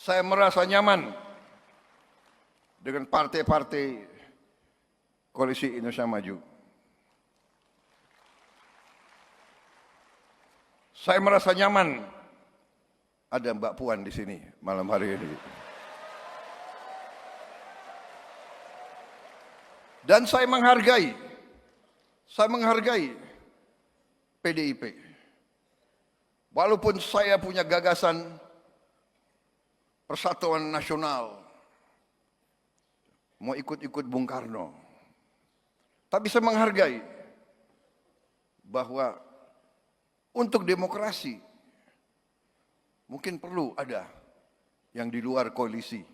Saya merasa nyaman dengan partai-partai Koalisi Indonesia Maju. Saya merasa nyaman ada Mbak Puan di sini malam hari ini. Dan saya menghargai PDIP. Walaupun saya punya gagasan Persatuan Nasional, mau ikut-ikut Bung Karno. Tapi saya menghargai bahwa untuk demokrasi mungkin perlu ada yang di luar koalisi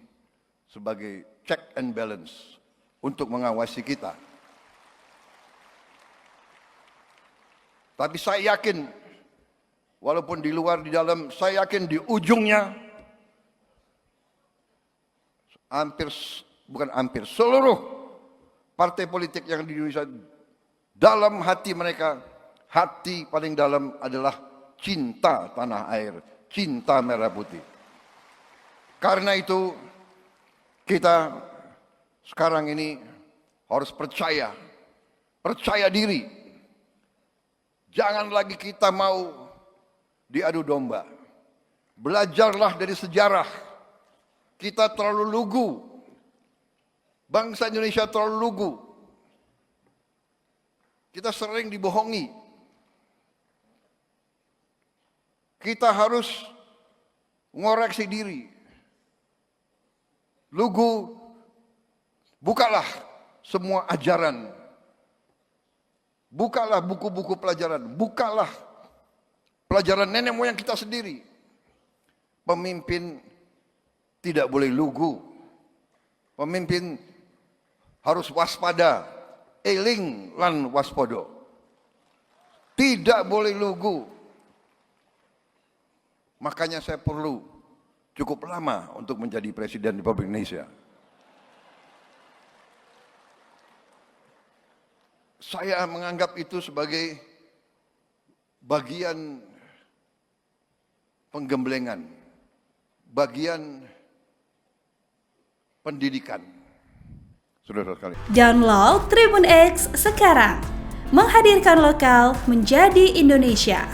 sebagai check and balance untuk mengawasi kita. Tapi saya yakin, walaupun di luar di dalam, saya yakin di ujungnya seluruh partai politik yang di Indonesia, dalam hati mereka, hati paling dalam adalah cinta tanah air, cinta merah putih. Karena itu kita sekarang ini harus percaya diri. Jangan lagi kita mau diadu domba. Belajarlah dari sejarah. Kita terlalu lugu. Bangsa Indonesia terlalu lugu. Kita sering dibohongi. Kita harus ngoreksi diri. Lugu, bukalah semua ajaran. Bukalah buku-buku pelajaran. Bukalah pelajaran nenek moyang kita sendiri. Pemimpin tidak boleh lugu. Pemimpin harus waspada. Eling lan waspodo. Tidak boleh lugu. Makanya saya perlu cukup lama untuk menjadi Presiden Republik Indonesia. Saya menganggap itu sebagai bagian penggemblengan, bagian pendidikan. Saudara sekalian. Download Tribun X sekarang. Menghadirkan lokal menjadi Indonesia.